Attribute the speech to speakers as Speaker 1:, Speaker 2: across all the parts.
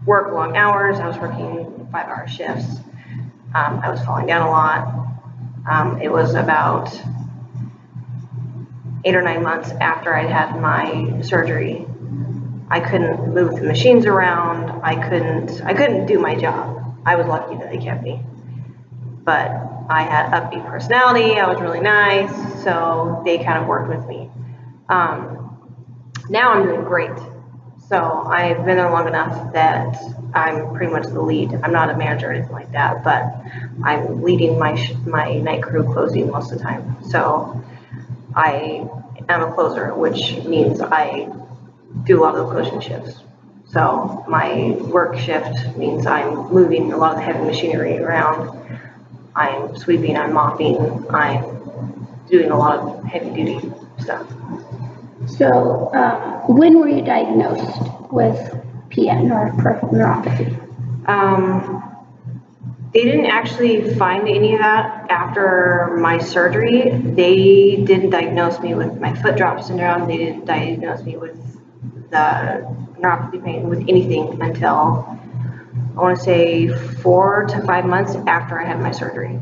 Speaker 1: work long hours. I was working 5-hour shifts. I was falling down a lot. It was about 8 or 9 months after I had my surgery. I couldn't move the machines around. I couldn't do my job. I was lucky that they kept me. But I had upbeat personality. I was really nice, so they kind of worked with me. Now I'm doing great. So I've been there long enough that I'm pretty much the lead. I'm not a manager or anything like that, but I'm leading my night crew closing most of the time. So I am a closer, which means I do a lot of the closing shifts. So my work shift means I'm moving a lot of the heavy machinery around. I'm sweeping, I'm mopping, I'm doing a lot of heavy duty stuff.
Speaker 2: So, when were you diagnosed with PN or peripheral neuropathy?
Speaker 1: They didn't actually find any of that after my surgery. They didn't diagnose me with my foot drop syndrome. They didn't diagnose me with the neuropathy pain, with anything until I want to say 4 to 5 months after I had my surgery.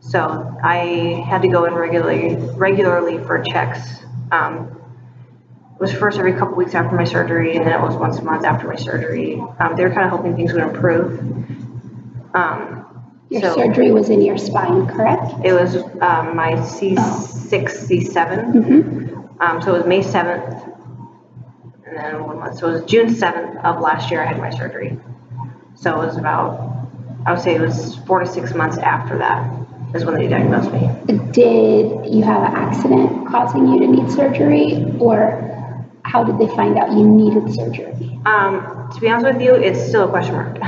Speaker 1: So I had to go in regularly for checks. It was first every couple weeks after my surgery, and then it was once a month after my surgery. They were kind of hoping things would improve.
Speaker 2: Your surgery was in your spine, correct?
Speaker 1: It was my C6, C7. So it was May 7th, and then 1 month. So it was June 7th of last year I had my surgery. So it was about, I would say it was 4 to 6 months after that is when they diagnosed me.
Speaker 2: Did you have an accident causing you to need surgery, or how did they find out you needed surgery?
Speaker 1: To be honest with you, it's still a question mark.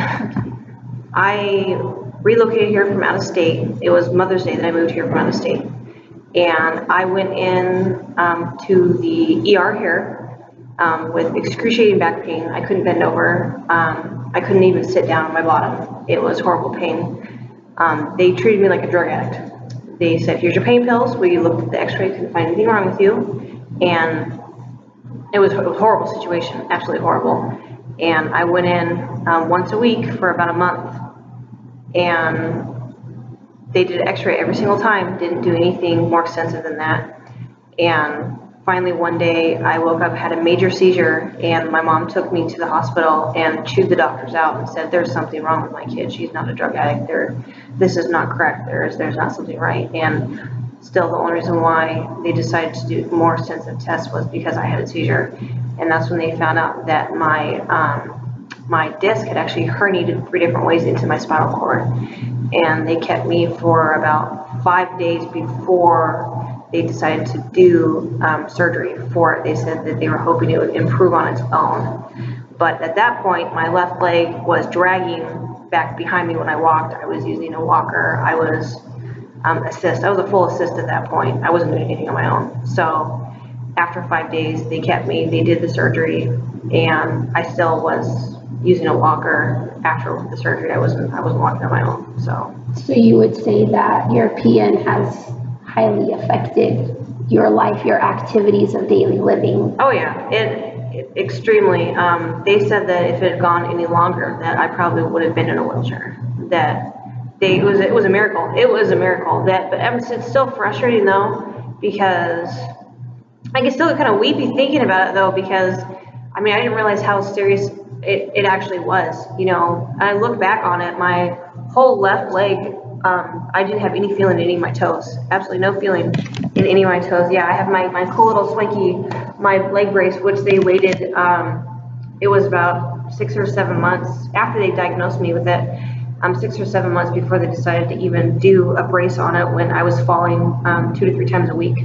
Speaker 1: I relocated here from out of state. It was Mother's Day that I moved here from out of state. And I went in to the ER here with excruciating back pain. I couldn't bend over. I couldn't even sit down on my bottom. It was horrible pain. They treated me like a drug addict. They said, here's your pain pills. We looked at the x-ray, couldn't find anything wrong with you. And it was a horrible situation, absolutely horrible. And I went in once a week for about a month. And they did an x-ray every single time, didn't do anything more extensive than that. And finally one day I woke up, had a major seizure, and my mom took me to the hospital and chewed the doctors out and said, there's something wrong with my kid. She's not a drug addict. This is not correct. There's not something right. And still the only reason why they decided to do more extensive tests was because I had a seizure. And that's when they found out that my disc had actually herniated 3 different ways into my spinal cord. And they kept me for about 5 days before they decided to do surgery for it. They said that they were hoping it would improve on its own. But at that point, my left leg was dragging back behind me when I walked. I was using a walker. I was assist. I was a full assist at that point. I wasn't doing anything on my own. So after 5 days, they kept me. They did the surgery, and I still was using a walker after the surgery. I wasn't walking on my own. So
Speaker 2: you would say that your PN has highly affected your life, your activities of daily living?
Speaker 1: Oh yeah, it extremely. They said that if it had gone any longer, that I probably would have been in a wheelchair. It was a miracle. It was a miracle. But it's still frustrating though, because I get still kind of weepy thinking about it though, because I didn't realize how serious it actually was. I look back on it, my whole left leg, I didn't have any feeling in any of my toes. Absolutely no feeling in any of my toes. Yeah, I have my cool little swanky, my leg brace, which they waited, it was about 6 or 7 months after they diagnosed me with it, 6 or 7 months before they decided to even do a brace on it, when I was falling 2 to 3 times a week,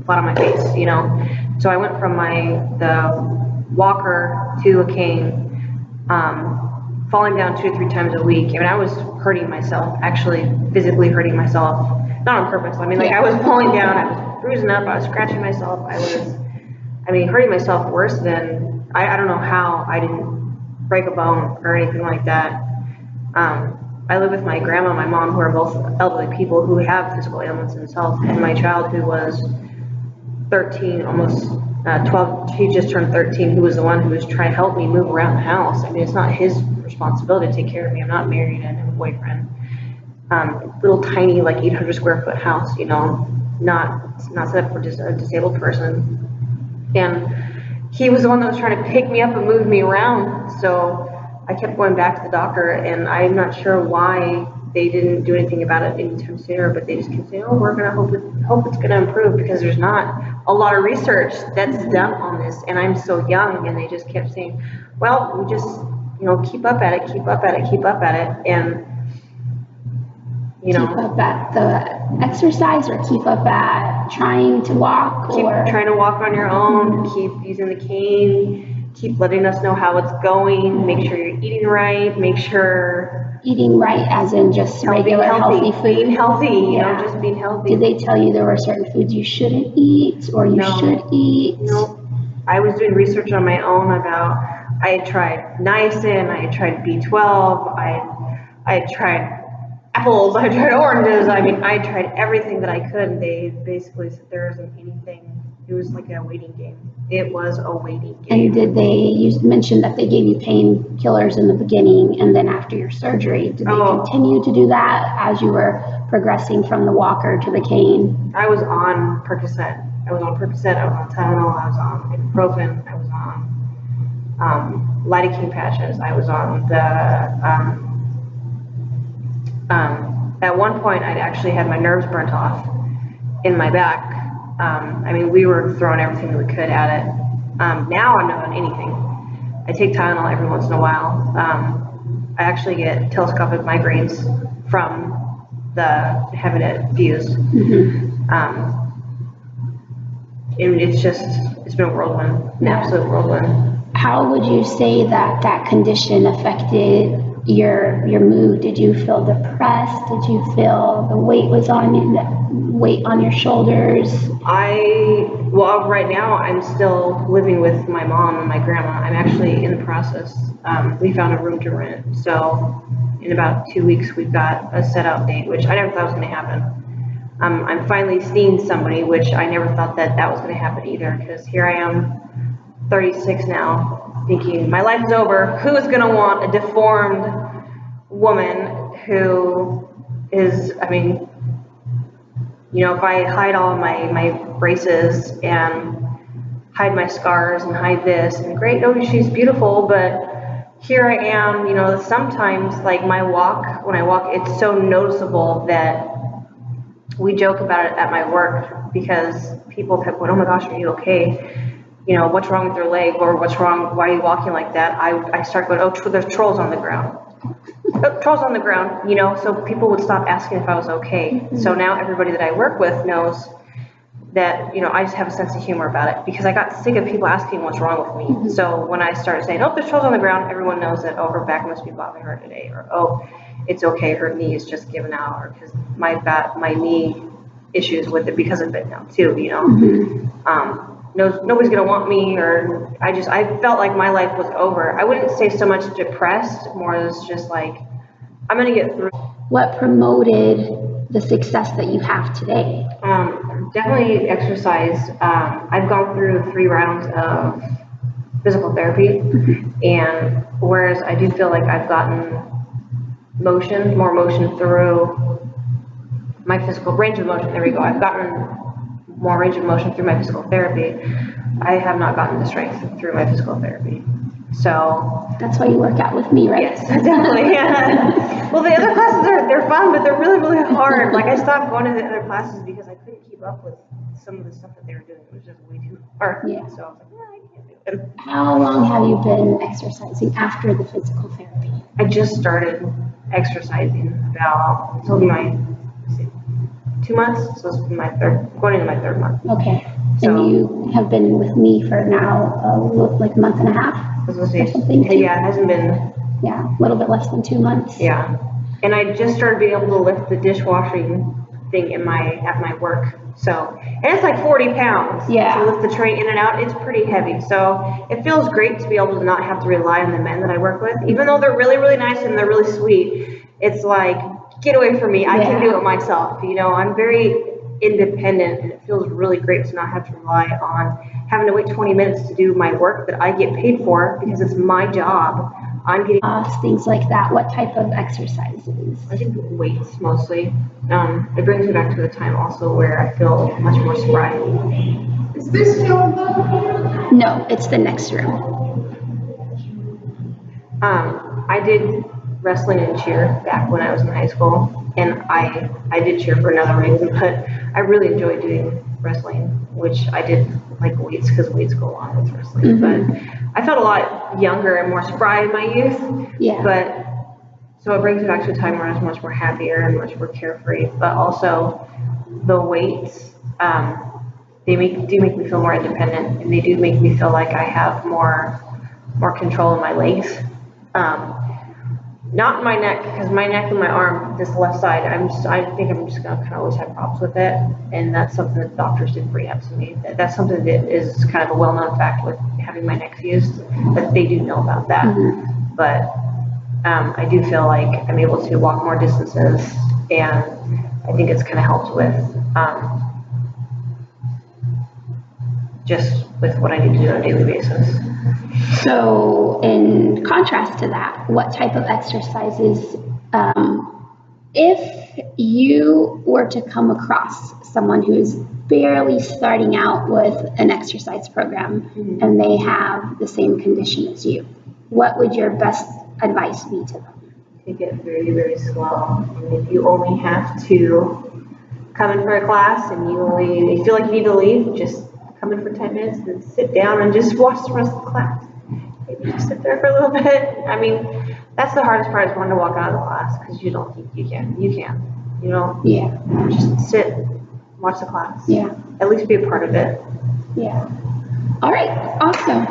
Speaker 1: flat on my face, So I went from the walker to a cane, falling down 2 to 3 times a week. I was hurting myself, actually physically hurting myself, not on purpose. I was falling down, I was bruising up, I was scratching myself, I was hurting myself worse than, I don't know how I didn't break a bone or anything like that. I live with my grandma and my mom, who are both elderly people who have physical ailments themselves, and my child, who was 13, almost 12, he just turned 13, who was the one who was trying to help me move around the house. I mean, it's not his responsibility to take care of me. I'm not married and have a boyfriend. Little tiny, like 800 square foot house, you know, not set up for just a disabled person. And he was the one that was trying to pick me up and move me around. So I kept going back to the doctor, and I'm not sure why they didn't do anything about it anytime sooner, but they just kept saying, oh, we're gonna hope it's gonna improve, because there's not a lot of research that's done on this, and I'm so young. And they just kept saying, well, we just, you know, keep up at it, keep up at it, keep up at it. And you know,
Speaker 2: keep up at the exercise, or keep up at trying to walk,
Speaker 1: keep
Speaker 2: or
Speaker 1: trying to walk on your own, keep using the cane, keep letting us know how it's going, make sure you're eating right, make sure
Speaker 2: eating right as in just regular healthy food.
Speaker 1: Being healthy, you
Speaker 2: Yeah.
Speaker 1: know, just being healthy.
Speaker 2: Did they tell you there were certain foods you shouldn't eat or you
Speaker 1: No.
Speaker 2: should eat?
Speaker 1: No, I was doing research on my own about, I had tried niacin, I had tried B12, I had tried apples, I tried oranges. I mean, I tried everything that I could, and they basically said there isn't anything. It was like a waiting game. It was a waiting game.
Speaker 2: And did they, you mentioned that they gave you painkillers in the beginning, and then after your surgery, did they continue to do that as you were progressing from the walker to the cane?
Speaker 1: I was on Percocet. I was on Tylenol, I was on ibuprofen, I was on lidocaine patches, I was on the at one point, I'd actually had my nerves burnt off in my back. I mean, we were throwing everything that we could at it. Now I'm not on anything. I take Tylenol every once in a while. I actually get telescopic migraines from having it fused.
Speaker 2: Mm-hmm.
Speaker 1: And it's been a whirlwind, an absolute whirlwind.
Speaker 2: How would you say that condition affected your mood? Did you feel depressed? Did you feel the weight was on you, the weight on your shoulders?
Speaker 1: Well, right now I'm still living with my mom and my grandma. I'm actually in the process. We found a room to rent. So in about 2 weeks, we've got a set out date, which I never thought was going to happen. I'm finally seeing somebody, which I never thought that was going to happen either, because here I am, 36 now, thinking my life is over. Who is going to want a deformed woman who is, I mean, you know, if I hide all my braces and hide my scars and hide this, and great, no, she's beautiful, but here I am, you know, sometimes like my walk, when I walk, it's so noticeable that we joke about it at my work, because people kept going, oh my gosh, are you okay? You know, what's wrong with your leg, or what's wrong, why are you walking like that? I start going, oh, there's trolls on the ground. Oh, trolls on the ground, you know, so people would stop asking if I was okay. Mm-hmm. So now everybody that I work with knows that, you know, I just have a sense of humor about it, because I got sick of people asking what's wrong with me. Mm-hmm. So when I started saying, oh, there's trolls on the ground, everyone knows that, oh, her back must be bothering her today, or, oh, it's okay, her knee is just given out, or because my knee issues with it because of it now too, you know. Mm-hmm. Nobody's gonna want me, or I felt like my life was over. I wouldn't say so much depressed, more as just like, I'm gonna get through.
Speaker 2: What promoted the success that you have today?
Speaker 1: Definitely exercise. I've gone through 3 rounds of physical therapy, and whereas I do feel like I've gotten more motion through my physical range of motion. There we go. I've gotten more range of motion through my physical therapy. I have not gotten the strength through my physical therapy. So
Speaker 2: that's why you work out with me, right?
Speaker 1: Yes, definitely. Yeah. Well, the other classes they're fun, but they're really, really hard. Like I stopped going to the other classes because I couldn't keep up with some of the stuff that they were doing. It was just way too hard. Yeah. So I was like, I can't do it.
Speaker 2: How long have you been exercising after the physical therapy?
Speaker 1: I just started exercising about, this will be my 2 months, so it's going into my 3rd month.
Speaker 2: Okay, so, and you have been with me for now like a month and a half?
Speaker 1: I was gonna say, yeah, it hasn't been.
Speaker 2: Yeah, a little bit less than 2 months.
Speaker 1: Yeah, and I just started being able to lift the dishwashing thing at my work. So, and it's like 40 pounds.
Speaker 2: Yeah.
Speaker 1: To lift the tray in and out, it's pretty heavy. So it feels great to be able to not have to rely on the men that I work with, even though they're really, really nice and they're really sweet. It's like, get away from me. I can do it myself. You know, I'm very independent, and it feels really great to not have to rely on having to wait 20 minutes to do my work that I get paid for because it's my job. I'm getting,
Speaker 2: Things like that. What type of exercises?
Speaker 1: I think weights mostly. It brings me back to the time also where I feel much more spry.
Speaker 3: Is this yoga?
Speaker 2: No, it's the next room.
Speaker 1: I did wrestling and cheer back when I was in high school, and I did cheer for another reason, but I really enjoyed doing wrestling, which I did like weights because weights go along with wrestling. But I felt a lot younger and more spry in my youth.
Speaker 2: Yeah.
Speaker 1: But so it brings me back to a time where I was much more happier and much more carefree. But also the weights, do make me feel more independent, and they do make me feel like I have more control in my legs. Not in my neck, because my neck and my arm, this left side, I think I'm just gonna kind of always have problems with it, and that's something that doctors didn't bring up to me. That's something that is kind of a well-known fact with having my neck fused, but they do know about that. But I do feel like I'm able to walk more distances, and I think it's kind of helped with just with what I need to do on a daily basis.
Speaker 2: So in contrast to that, what type of exercises, if you were to come across someone who's barely starting out with an exercise program and they have the same condition as you, what would your best advice be to them?
Speaker 1: Take it very, very slow. And if you only have to come in for a class and you feel like you need to leave, just come in for 10 minutes and then sit down and just watch the rest of the class. Maybe just sit there for a little bit. I mean, that's the hardest part, is wanting to walk out of the class because you don't think you can. You can. You know?
Speaker 2: Yeah.
Speaker 1: Just sit, watch the class.
Speaker 2: Yeah.
Speaker 1: At least be a part of it.
Speaker 2: Yeah. All right. Awesome.